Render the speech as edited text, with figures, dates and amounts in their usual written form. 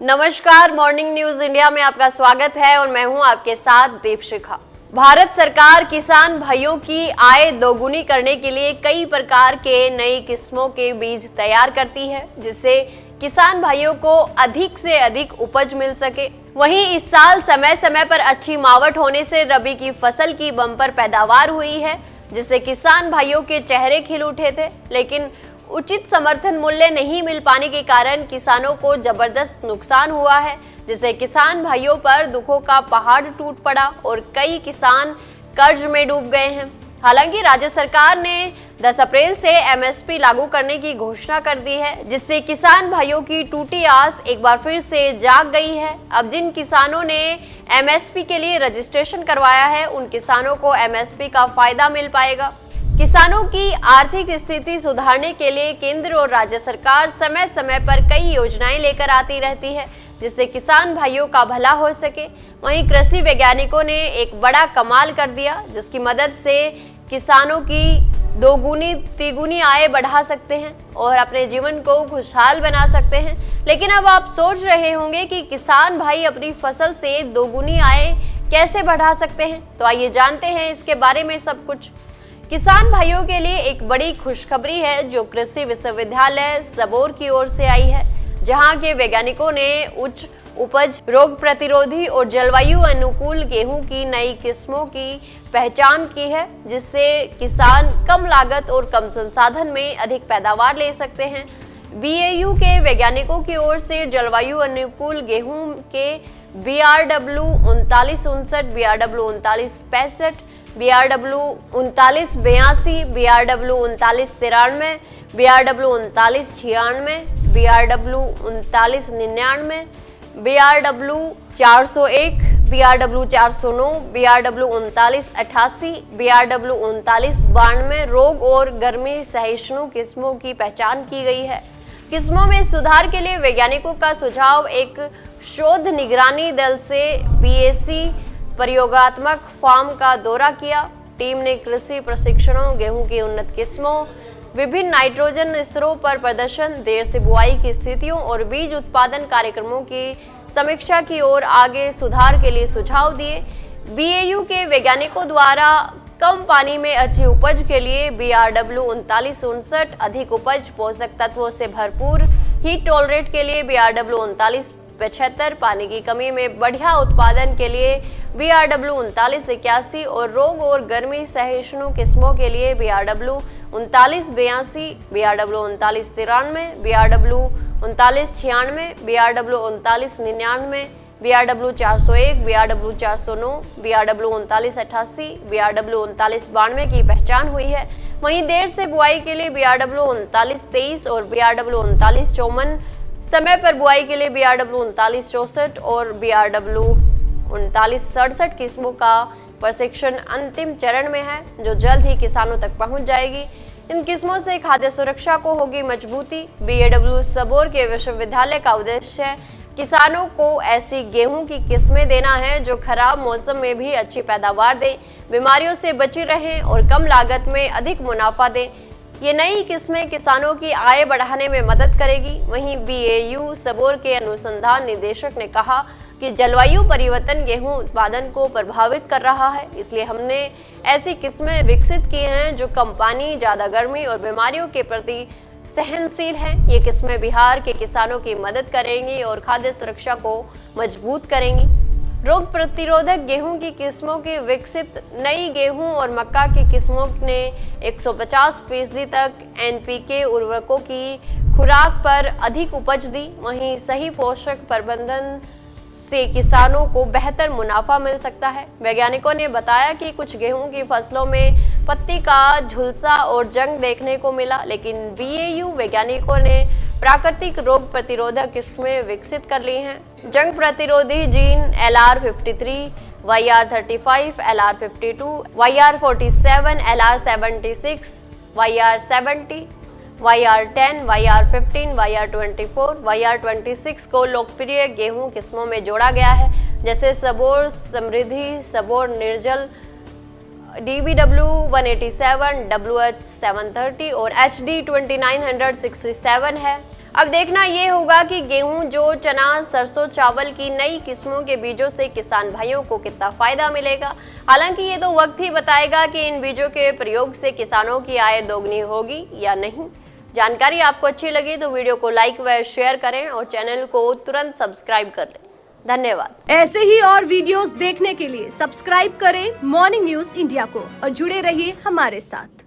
नमस्कार, morning news India में आपका स्वागत है और मैं हूं आपके साथ दीपशिखा। भारत सरकार किसान भाइयों की आय दोगुनी करने के लिए कई प्रकार के नई किस्मों के बीज तैयार करती है, जिससे किसान भाइयों को अधिक से अधिक उपज मिल सके। वहीं इस साल समय समय पर अच्छी मावठ होने से रबी की फसल की बम्पर पैदावार हुई है, जिससे किसान भाइयों के चेहरे खिल उठे थे। लेकिन उचित समर्थन मूल्य नहीं मिल पाने के कारण किसानों को जबरदस्त नुकसान हुआ है, जिससे किसान भाइयों पर दुखों का पहाड़ टूट पड़ा और कई किसान कर्ज में डूब गए हैं। हालांकि राज्य सरकार ने 10 अप्रैल से एमएसपी लागू करने की घोषणा कर दी है, जिससे किसान भाइयों की टूटी आस एक बार फिर से जाग गई है। अब जिन किसानों ने एमएसपी के लिए रजिस्ट्रेशन करवाया है, उन किसानों को एमएसपी का फायदा मिल पाएगा। किसानों की आर्थिक स्थिति सुधारने के लिए केंद्र और राज्य सरकार समय समय पर कई योजनाएं लेकर आती रहती है, जिससे किसान भाइयों का भला हो सके। वहीं कृषि वैज्ञानिकों ने एक बड़ा कमाल कर दिया, जिसकी मदद से किसानों की दोगुनी तिगुनी आय बढ़ा सकते हैं और अपने जीवन को खुशहाल बना सकते हैं। लेकिन अब आप सोच रहे होंगे कि किसान भाई अपनी फसल से दोगुनी आय कैसे बढ़ा सकते हैं, तो आइए जानते हैं इसके बारे में सब कुछ। किसान भाइयों के लिए एक बड़ी खुशखबरी है, जो कृषि विश्वविद्यालय सबोर की ओर से आई है, जहां के वैज्ञानिकों ने उच्च उपज, रोग प्रतिरोधी और जलवायु अनुकूल गेहूं की नई किस्मों की पहचान की है, जिससे किसान कम लागत और कम संसाधन में अधिक पैदावार ले सकते हैं। बीएयू के वैज्ञानिकों की ओर से जलवायु अनुकूल गेहूं के BRW 3959, BRW 3965, BRW 3982, BRW 3993, BRW 3996, BRW 3999, BRW 401, BRW 409, BRW 3988, BRW 3992 रोग और गर्मी सहिष्णु किस्मों की पहचान की गई है। किस्मों में सुधार के लिए वैज्ञानिकों का सुझाव एक शोध निगरानी दल से BAC प्रयोगात्मक फार्म का दौरा किया। टीम ने कृषि प्रशिक्षणों, गेहूं की उन्नत किस्मों, विभिन्न नाइट्रोजन स्तरों पर प्रदर्शन, देर से बुआई की स्थितियों और बीज उत्पादन कार्यक्रमों की समीक्षा की और आगे सुधार के लिए सुझाव दिए। बीएयू के वैज्ञानिकों द्वारा कम पानी में अच्छी उपज के लिए BRW 3959, अधिक उपज, पोषक तत्वों से भरपूर, हीट टॉलरेट के लिए BRW 3975, पानी की कमी में बढ़िया उत्पादन के लिए BRW 3981 और रोग और गर्मी सहिष्णु किस्मों के लिए BRW 3982, BRW 3993, BRW 3996, BRW 3999, BRW 401, BRW 409, BRW 3988, BRW 3992 की पहचान हुई है। वहीं देर से बुआई के लिए BRW 3923 और BRW 3954, समय पर बुआई के लिए BRW 3964 और BRW 3967 किस्मों का प्रशिक्षण अंतिम चरण में है, जो जल्द ही किसानों तक पहुंच जाएगी। इन किस्मों से खाद्य सुरक्षा को होगी मजबूती। BAW सबोर के विश्वविद्यालय का उद्देश्य किसानों को ऐसी गेहूं की किस्में देना है, जो खराब मौसम में भी अच्छी पैदावार दे, बीमारियों से बची रहें और कम लागत में अधिक मुनाफा दें। ये नई किस्में किसानों की आय बढ़ाने में मदद करेगी। वहीं BAU सबोर के अनुसंधान निदेशक ने कहा कि जलवायु परिवर्तन गेहूं उत्पादन को प्रभावित कर रहा है, इसलिए हमने ऐसी किस्में विकसित की हैं जो कम पानी, ज्यादा गर्मी और बीमारियों के प्रति सहनशील हैं। ये किस्में बिहार के किसानों की मदद करेंगी और खाद्य सुरक्षा को मजबूत करेंगी। रोग प्रतिरोधक गेहूं की किस्मों की विकसित नई गेहूं और मक्का की किस्मों ने 150% तक NPK उर्वरकों की खुराक पर अधिक उपज दी। वहीं सही पोषक प्रबंधन से किसानों को बेहतर मुनाफा मिल सकता है। वैज्ञानिकों ने बताया कि कुछ गेहूं की फसलों में पत्ती का झुलसा और जंग देखने को मिला, लेकिन BAU वैज्ञानिकों ने प्राकृतिक रोग प्रतिरोधक किस्में विकसित कर ली हैं। जंग प्रतिरोधी gene LR53, YR35, LR52, YR47, LR76, YR70, YR10, YR15, YR24, YR26 को लोकप्रिय गेहूं किस्मों में जोड़ा गया है, जैसे सबोर समृद्धि, सबोर निर्जल, DBW 187, WH 730 और HD 2967 है। अब देखना ये होगा कि गेहूं, जौ, चना, सरसों, चावल की नई किस्मों के बीजों से किसान भाइयों को कितना फायदा मिलेगा। हालांकि ये तो वक्त ही बताएगा कि इन बीजों के प्रयोग से किसानों की आय दोगुनी होगी या नहीं। जानकारी आपको अच्छी लगी तो वीडियो को लाइक व शेयर करें और चैनल को तुरंत सब्सक्राइब कर लें। धन्यवाद। ऐसे ही और वीडियोस देखने के लिए सब्सक्राइब करें मॉर्निंग न्यूज इंडिया को और जुड़े रहिए हमारे साथ।